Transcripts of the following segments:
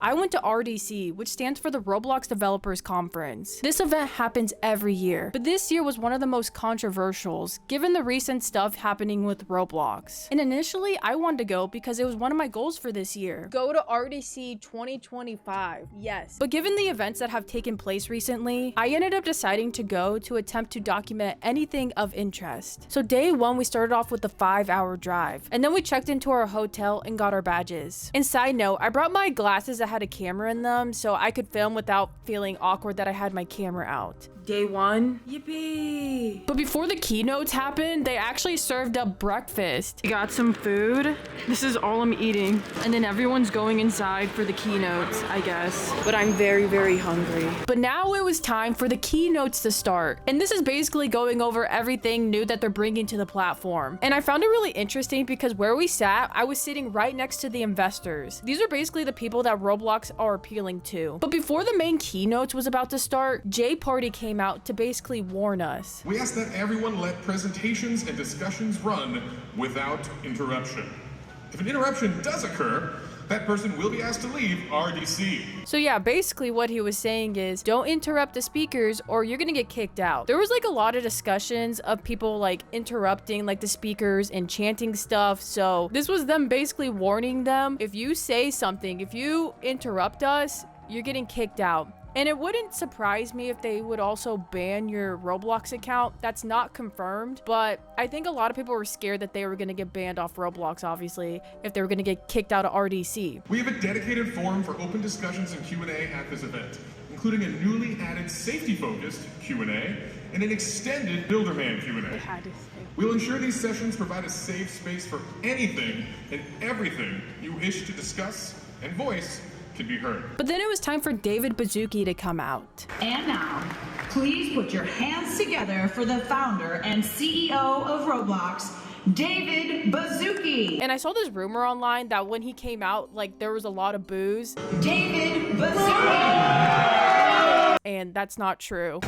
I went to RDC, which stands for the Roblox Developers Conference. This event happens every year, but this year was one of the most controversials, given the recent stuff happening with Roblox. And initially, I wanted to go because it was one of my goals for this year. Go to RDC 2025, yes. But given the events that have taken place recently, I ended up deciding to go to attempt to document anything of interest. So day one, we started off with the 5-hour drive, and then we checked into our hotel and got our badges. And side note, I brought my glasses that had a camera in them so I could film without feeling awkward that I had my camera out. Day one, yippee! But before the keynotes happened, they actually served up breakfast. We got some food. This is all I'm eating. And then everyone's going inside for the keynotes, I guess. But I'm very, very hungry. But now it was time for the keynotes to start. And this is basically going over everything new that they're bringing to the platform. And I found it really interesting because where we sat, I was sitting right next to the investors. These are basically the people that Roblox are appealing to. But before the main keynotes was about to start, Jay Party came out to basically warn us. We ask that everyone let presentations and discussions run without interruption. If an interruption does occur, that person will be asked to leave RDC. So yeah, basically what he was saying is don't interrupt the speakers or you're gonna get kicked out. There was like a lot of discussions of people like interrupting like the speakers and chanting stuff. So this was them basically warning them, if you say something, if you interrupt us, you're getting kicked out. And it wouldn't surprise me if they would also ban your Roblox account. That's not confirmed, but I think a lot of people were scared that they were going to get banned off Roblox, obviously, if they were going to get kicked out of RDC. We have a dedicated forum for open discussions and Q&A at this event, including a newly added safety-focused Q&A and an extended Builderman Q&A. We'll ensure these sessions provide a safe space for anything and everything you wish to discuss and voice can be heard. But then it was time for David Baszucki to come out. And now, please put your hands together for the founder and CEO of Roblox, David Baszucki. And I saw this rumor online that when he came out, like there was a lot of boos. David Baszucki. And that's not true.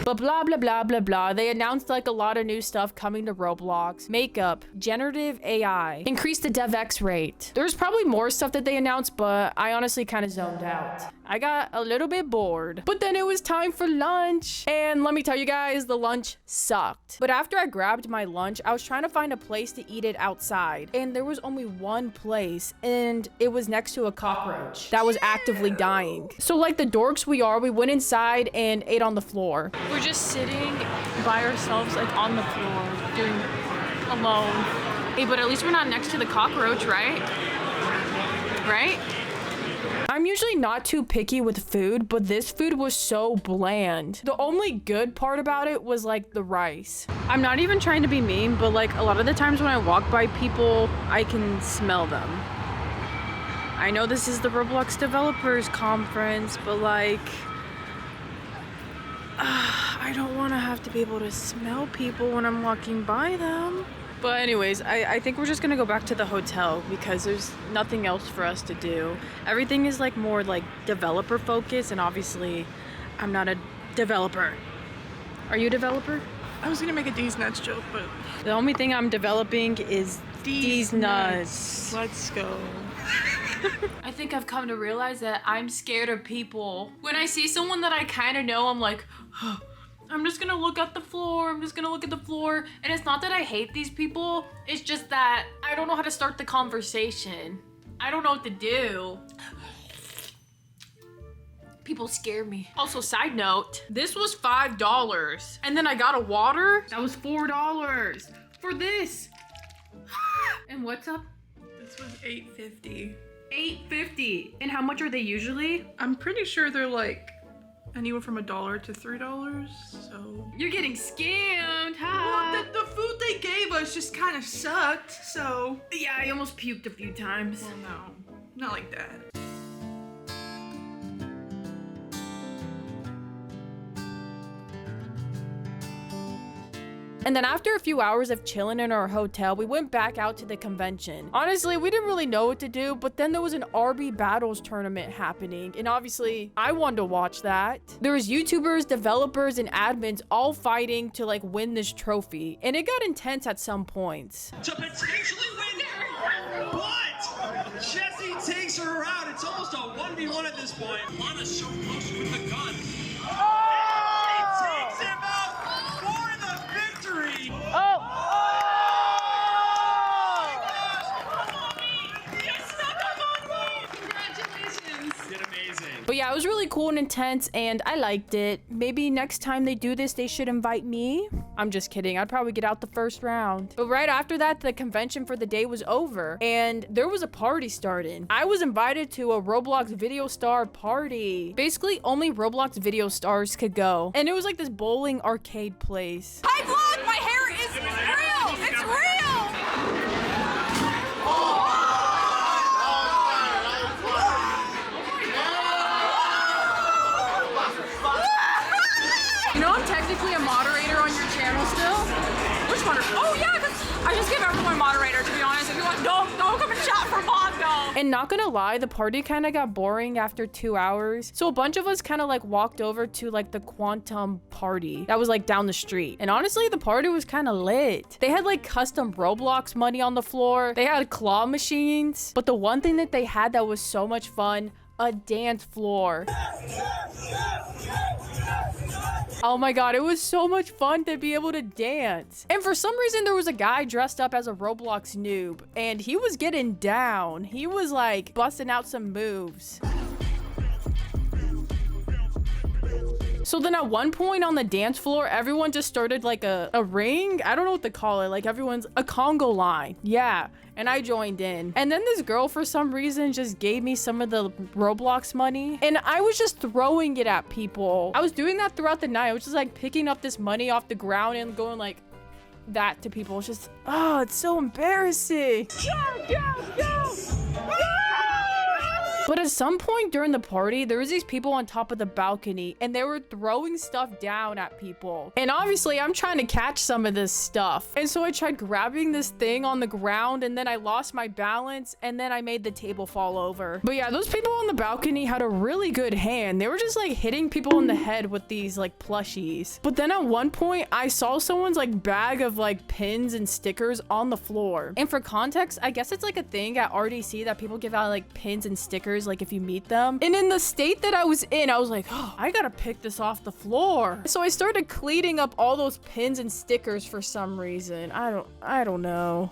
But blah, blah, blah, blah, blah. They announced like a lot of new stuff coming to Roblox. Makeup, generative AI, increase the DevX rate. There's probably more stuff that they announced, but I honestly kind of zoned out. I got a little bit bored. But then it was time for lunch. And let me tell you guys, the lunch sucked. But after I grabbed my lunch, I was trying to find a place to eat it outside. And there was only one place, and it was next to a cockroach that was actively dying. So like the dorks we are, we went inside and ate on the floor. We're just sitting by ourselves, like on the floor, doing alone. Hey, but at least we're not next to the cockroach, right? Right? I'm usually not too picky with food, but this food was so bland. The only good part about it was like the rice. I'm not even trying to be mean, but like a lot of the times when I walk by people, I can smell them. I know this is the Roblox Developers Conference, but like, I don't want to have to be able to smell people when I'm walking by them. But anyways, I think we're just gonna go back to the hotel because there's nothing else for us to do. Everything is like more like developer focused, and obviously I'm not a developer. Are you a developer? I was gonna make a D's nuts joke, but The only thing I'm developing is D's nuts. Let's go. I think I've come to realize that I'm scared of people. When I see someone that I kind of know, I'm like, oh, I'm just gonna look at the floor. I'm just gonna look at the floor. And it's not that I hate these people. It's just that I don't know how to start the conversation. I don't know what to do. People scare me. Also, side note, this was $5. And then I got a water. That was $4 for this. And what's up? This was $8.50. $8.50. And how much are they usually? I'm pretty sure they're like anywhere from $1 to $3. So You're getting scammed, huh? well, the food they gave us just kind of sucked. So Yeah, I almost puked a few times. well, no, not like that. And then after a few hours of chilling in our hotel, we went back out to the convention. Honestly, we didn't really know what to do, but then there was an RB Battles tournament happening. And obviously, I wanted to watch that. There was YouTubers, developers, and admins all fighting to like win this trophy. And it got intense at some points. To potentially win what? Jesse takes her out. It's almost a 1v1 at this point. Lana's so close with the gun. She takes him out for the victory. Did amazing. But yeah, it was really cool and intense, and I liked it. Maybe next time they do this, they should invite me. I'm just kidding. I'd probably get out the first round. But right after that, the convention for the day was over, and there was a party starting. I was invited to a Roblox video star party. Basically, only Roblox video stars could go. And it was like this bowling arcade place. Hi vlog, my hair is real. It's real. You know I'm technically a moderator on your channel still? Which moderator? Oh yeah, 'cause I just give everyone moderator, to be honest. If you want, don't come and chat for mod though. And not gonna lie, the party kind of got boring after 2 hours. So a bunch of us kind of like walked over to like the quantum party that was like down the street. And honestly, the party was kind of lit. They had like custom Roblox money on the floor. They had claw machines. But the one thing that they had that was so much fun, a dance floor. Oh my god, it was so much fun to be able to dance. And for some reason, there was a guy dressed up as a Roblox noob, and he was getting down. He was like busting out some moves. So then at one point on the dance floor, everyone just started like a ring. I don't know what to call it. Like everyone's a Congo line. Yeah. And I joined in. And then this girl, for some reason, just gave me some of the Roblox money. And I was just throwing it at people. I was doing that throughout the night. I was just like picking up this money off the ground and going like that to people. It's just, oh, it's so embarrassing. But at some point during the party, there was these people on top of the balcony and they were throwing stuff down at people. And obviously I'm trying to catch some of this stuff. And so I tried grabbing this thing on the ground and then I lost my balance and then I made the table fall over. But yeah, those people on the balcony had a really good hand. They were just like hitting people in the head with these like plushies. But then at one point I saw someone's like bag of like pins and stickers on the floor. And for context, I guess it's like a thing at RDC that people give out like pins and stickers like if you meet them. And in the state that I was in, I was like, oh, I gotta pick this off the floor. So I started cleaning up all those pins and stickers for some reason. I don't know.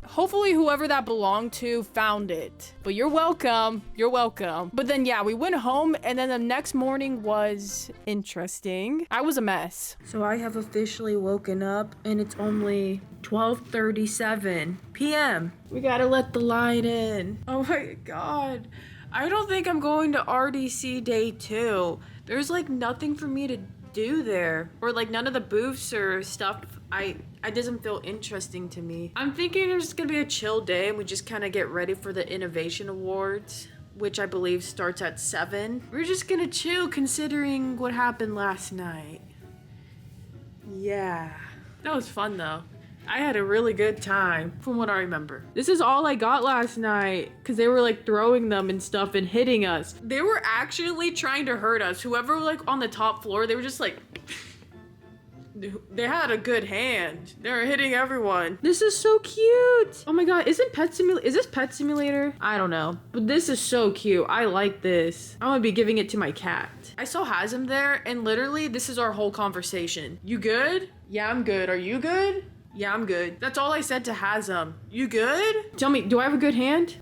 Hopefully whoever that belonged to found it. But you're welcome. You're welcome. But then yeah, we went home and then the next morning was interesting. I was a mess. So I have officially woken up and it's only 12:37 p.m. We gotta let the light in. Oh my god. I don't think I'm going to RDC day 2. There's like nothing for me to do there. Or like none of the booths or stuff. It doesn't feel interesting to me. I'm thinking it's just gonna be a chill day and we just kind of get ready for the Innovation Awards, which I believe starts at 7. We're just gonna chill considering what happened last night. Yeah. That was fun though. I had a really good time from what I remember. This is all I got last night because they were like throwing them and stuff and hitting us. They were actually trying to hurt us. Whoever like on the top floor, they were just like, they had a good hand. They were hitting everyone. This is so cute. Oh my god, is this Pet Simulator? I don't know, but this is so cute. I like this. I'm gonna be giving it to my cat. I saw Hazem there and literally this is our whole conversation. You good? Yeah, I'm good. Are you good? Yeah, I'm good. That's all I said to Hazem. You good? Tell me, do I have a good hand?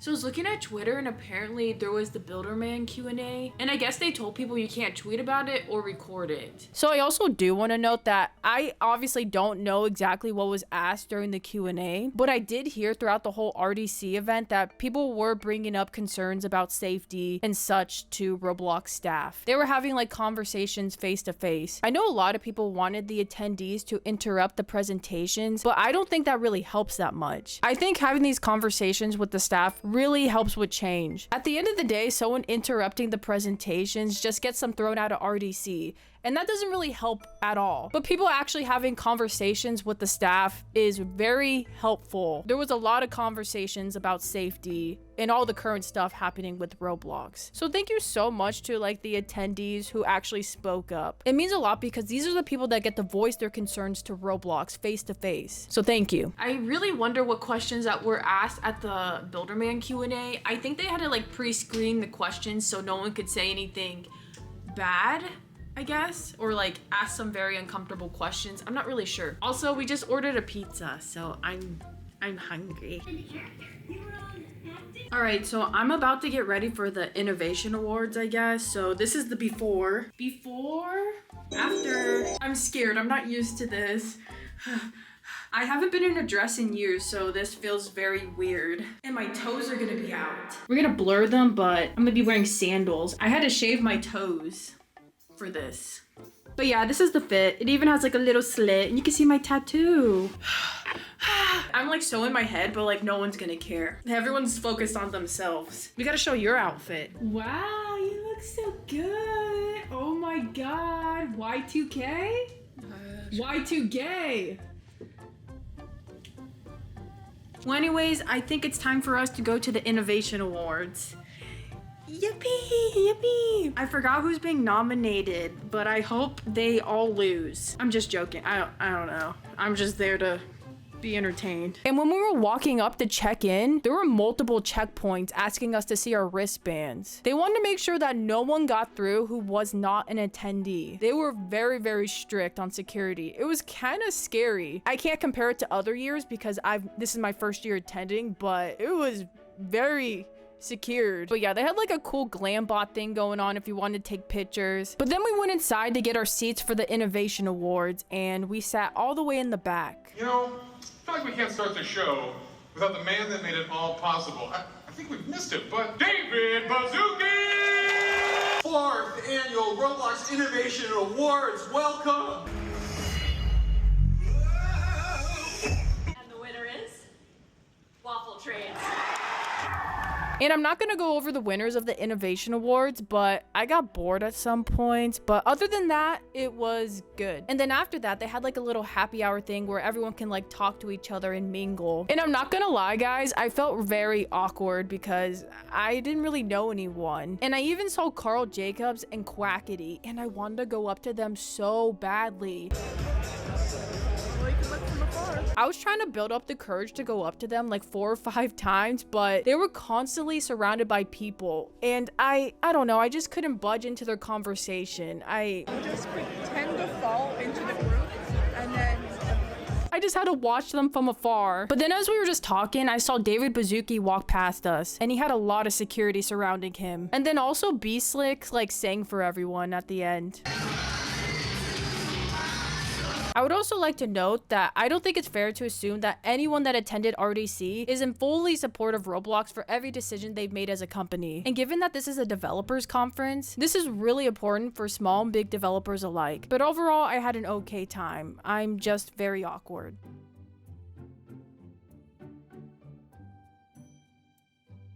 So I was looking at Twitter and apparently there was the Builderman Q&A and I guess they told people you can't tweet about it or record it. So I also do want to note that I obviously don't know exactly what was asked during the Q&A, but I did hear throughout the whole RDC event that people were bringing up concerns about safety and such to Roblox staff. They were having like conversations face to face. I know a lot of people wanted the attendees to interrupt the presentations, but I don't think that really helps that much. I think having these conversations with the staff really helps with change. At the end of the day, someone interrupting the presentations just gets them thrown out of RDC. and that doesn't really help at all. But people actually having conversations with the staff is very helpful. There was a lot of conversations about safety and all the current stuff happening with Roblox. So thank you so much to like the attendees who actually spoke up. It means a lot because these are the people that get to voice their concerns to Roblox face to face. So thank you. I really wonder what questions that were asked at the Builderman Q&A. I think they had to like pre-screen the questions so no one could say anything bad, I guess, or like ask some very uncomfortable questions. I'm not really sure. Also, we just ordered a pizza, so I'm hungry. All right, so I'm about to get ready for the Innovation Awards, I guess. So this is the before, after. I'm scared, I'm not used to this. I haven't been in a dress in years, so this feels very weird. And my toes are gonna be out. We're gonna blur them, but I'm gonna be wearing sandals. I had to shave my toes for this. But yeah, this is the fit. It even has like a little slit and you can see my tattoo. I'm like so in my head, but like no one's gonna care. Everyone's focused on themselves. We gotta show your outfit. Wow, you look so good. Oh my God, Y2K? Y2K. Well, anyways, I think it's time for us to go to the Innovation Awards. Yippee, yippee. I forgot who's being nominated, but I hope they all lose. I'm just joking. I don't know. I'm just there to be entertained. And when we were walking up to check in, there were multiple checkpoints asking us to see our wristbands. They wanted to make sure that no one got through who was not an attendee. They were very, very strict on security. It was kind of scary. I can't compare it to other years because this is my first year attending, but it was very secured. But yeah, they had like a cool glam bot thing going on if you wanted to take pictures. But then we went inside to get our seats for the Innovation Awards, and we sat all the way in the back. You know, I feel like we can't start the show without the man that made it all possible. I think we've missed it, but David Baszucki! 4th Annual Roblox Innovation Awards, welcome! And the winner is Waffle Trains. And I'm not gonna go over the winners of the Innovation Awards, but I got bored at some points. But other than that, it was good. And then after that, they had like a little happy hour thing where everyone can like talk to each other and mingle. And I'm not gonna lie, guys, I felt very awkward because I didn't really know anyone. And I even saw Carl Jacobs and Quackity, and I wanted to go up to them so badly. I was trying to build up the courage to go up to them like 4 or 5 times, but they were constantly surrounded by people. And I don't know, I just couldn't budge into their conversation. Just pretend to fall into the group and then I just had to watch them from afar. But then as we were just talking, I saw David Baszucki walk past us, and he had a lot of security surrounding him. And then also B-Slick like sang for everyone at the end. I would also like to note that I don't think it's fair to assume that anyone that attended RDC is in fully support of Roblox for every decision they've made as a company. And given that this is a developers conference, this is really important for small and big developers alike. But overall, I had an okay time. I'm just very awkward.